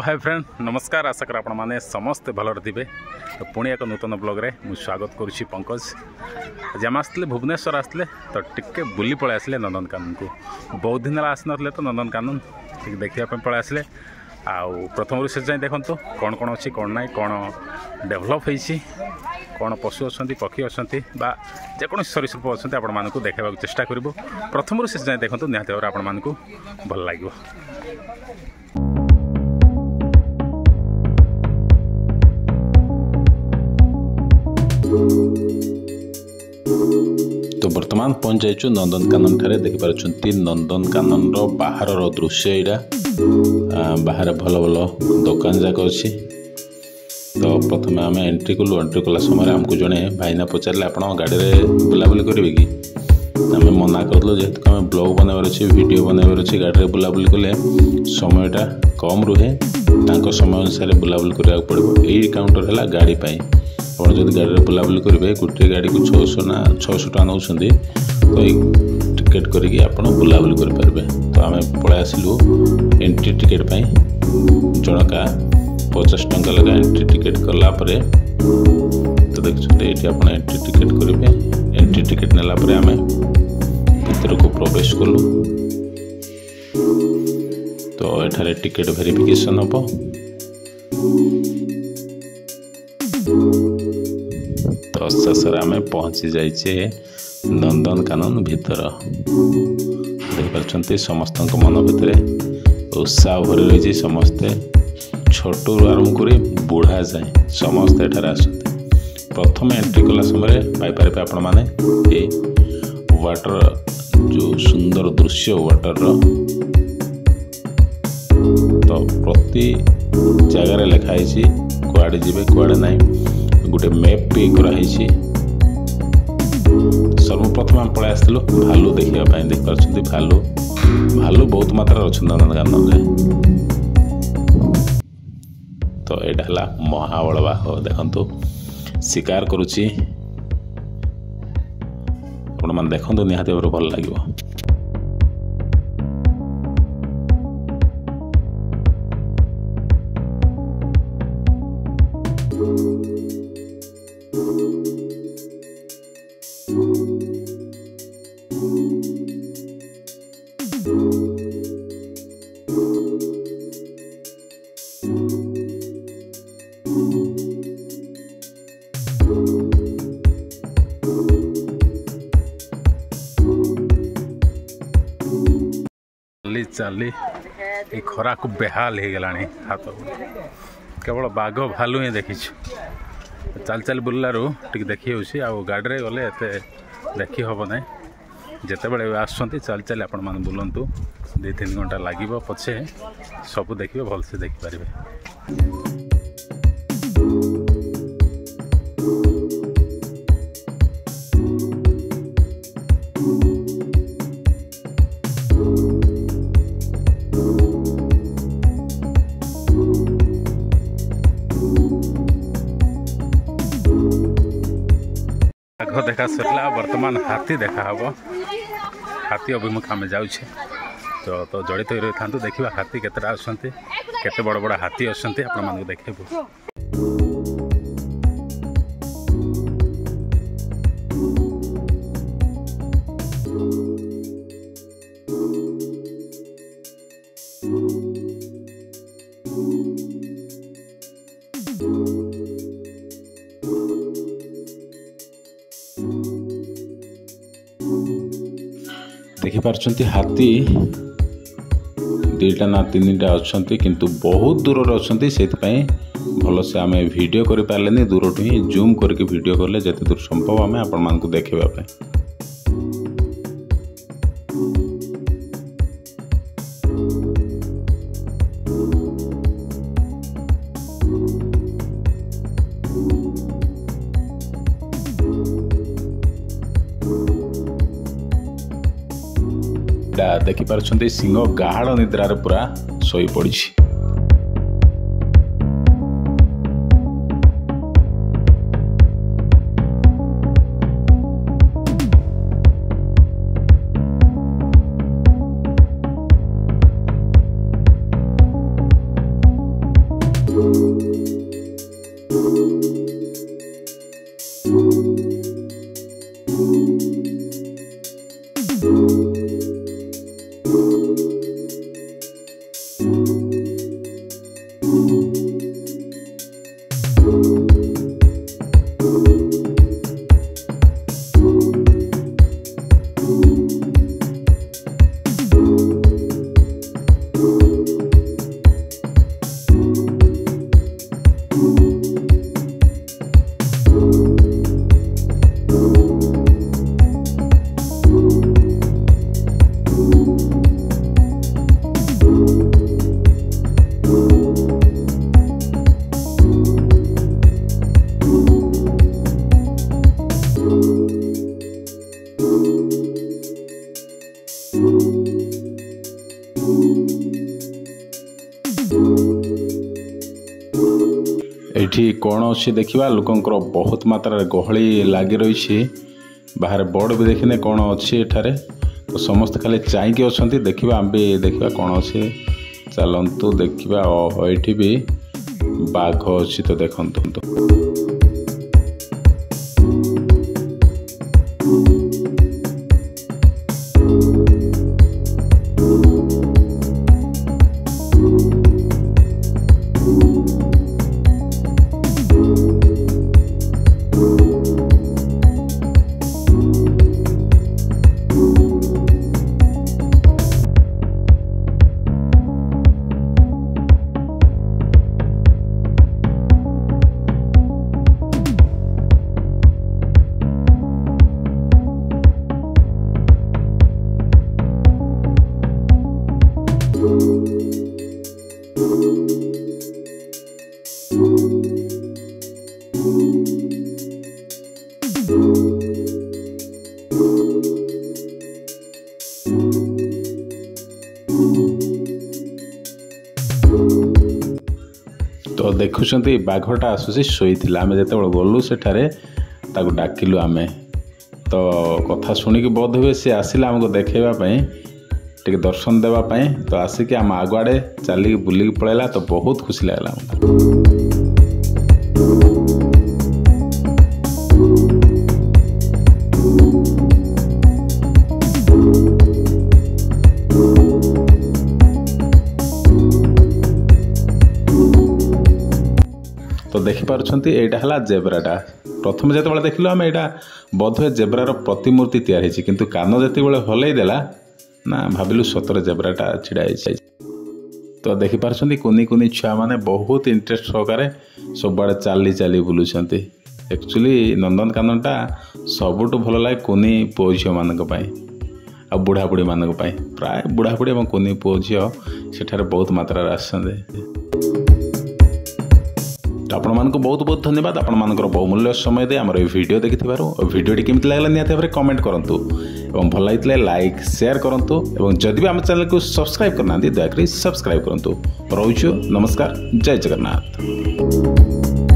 Hi friend नमस्कार आशा कर आपण मैंने समस्ते भल थे। तो पुणी एक नूतन ब्लॉग रे मु स्वागत करुच्ची पंकज। आज आम आसते भुवनेश्वर आसते तो टिके बुली पलि आसले नंदनकानन को। बहुत दिन आसी ना तो नंदनकानन टिके देखा पलि आसले। आउ प्रथम शेष जाए देखो कौन कौन अच्छी कौन ना कौन डेभलप होती कौन पशु अच्छा पक्षी अच्छा जेको सरीसृप अच्छा आपण मानक देखा चेष्टा करूँ। प्रथम शेष जाए देखो निहत भाव आपण मानक भल लगे। तो वर्तमान पहुंच जाइछु नंदनकानन ठारे देखिपारुछंती नंदनकानन रो बाहर रो दृश्य एटा। बाहर भल भल दुकान जाक अच्छी। तो प्रथम आम एंट्री कलु। एंट्री कला समय आमको जड़े भाईना पचारे आप गाड़ी में बुलाबुली करेंगे कि आम मना करदेलु जेहेतु आम ब्लॉग बनवार अच्छे वीडियो बनवार अच्छे गाड़ी में बुलाबुली कले समयटा कम रुहे समय अनुसार बुलाबुली करा पड़ो। यही काउंटर है गाड़ी पाई आप जब गाड़ी में बुलाबुली करेंगे गोटे गाड़ी को 600 टका नौ तो टिकेट करके आप बुलाबुली करेंगे। तो आम पलि आसलु एंट्री टिकेट पाई जनका 50 टंका लगा एंट्री टिकेट कलापर। तो देखते ये आप एंट्री टिकेट करेंगे। एंट्री टिकेट नेलापर आम भीतर को प्रवेश कलु। तो एठारे टिकेट वेरिफिकेशन हम। तो शेष आम पहुँची जाइए नंदनकानन भीतर। देखिए समस्त मन भितर उत्साह भरी रही। समस्ते छोटू आरंभ कर बुढ़ा जाए समस्ते एठार आसते। प्रथम एंट्री कला समय पाइपर आपण मैंने वाटर जो सुंदर दृश्य वाटर तो प्रति जगार लिखाई कुआड़े जीवे कुआड़े ना गोटे मैप भी कराई। सर्वप्रथम आम पलि आसलु भालू देखापी। देखिए भालू भालू बहुत मात्रा अच्छा नंदनकानन में। तो यहाँ है महाबल बाघ देखु शिकार करुच्ची। आपण मैंने देखते निहाती भाव भल लगे। चली ये खरा को बेहाल हो गला हाथ केवल बाघ भालू ही देखी चल चल बुलारू टी देखी हो गाड़ी में गले एत देखी हम ना जिते बड़े आसुँच चल चल आपण मैंने बुलतु 2-3 घंटा लगे पछे सब देखिए भलसे देखिपारे। बाघ देखा सरला वर्तमान हाथी देखा हम। हाथी अभिमुख आम जाऊे तो जड़ित रही था देखा हाथी केतटा आसते केते बड़ बड़ हाथी आसते आपण मानक देखबू। देखिपार्छन्ति हाथी 2टा ना 3टा अच्छा किंतु बहुत दूर अच्छा से भल से आम वीडियो कर पारे दूर टू ही जूम करके वीडियो कले जिते दूर संभव आम आपण मानक देखापी। देखिपार्छन्ति सिंह गाहाड़ निद्रार पूरा शोई पड़ी। एठी कौन अच्छी देखा लोकंर बहुत मात्रा गहली लगी रही बाहर बोर्ड भी देखने कौन अच्छी एठारे तो समस्त खाली चाहिए अच्छा देखा आम भी देखा कौन अच्छे चलतु देखा ये भी बाघ अच्छी तो देखु तो देखुं बाघटा आसूसी शोई आम जिते गलु सेठारे ताकू डाकिलु आमे तो कथा शुणिक बोध हुए सी आसिला आमको देखेवाई टे दर्शन देवाई तो आसिक आम आगुआड़े चलिक बुलिक पलैला तो बहुत खुशी लगला। तो देखिपुंट यहाँ जेब्राटा प्रथम जो देखिलु आम यहाँ बोधे जेब्रार प्रतिमूर्ति तैयारी किंतु कान जिते हल्ई देला ना भाविलु सतरे जेब्राटा छिड़ा तो देखिपुंट कुनी कुनी छुआ मैंने बहुत इंटरेस्ट सहकारे सब आड़े चली चली बुलूंट एक्चुअली नंदनकाननटा सबुठ भल लगे कुनी पुओ झील मानक आ बुढ़ा बुढ़ी मानक प्राय बुढ़ा बुढ़ी और कुनी पुओ झील सेठारे बहुत मात्रा आसते तो आपण मानक बहुत बहुत धन्यवाद आपण मानकर बहुमूल्य समय दे आमर वीडियो देखिथिबारु वीडियोटी केमिति लागला निहाती भाबरे कमेंट करंतु एवं भल लागितले लाइक शेयर करंतु एवं जदि भी आम चैनल को सब्सक्राइब करना दयाकरी सब्सक्राइब करंतु। रहुछु नमस्कार जय जगन्नाथ।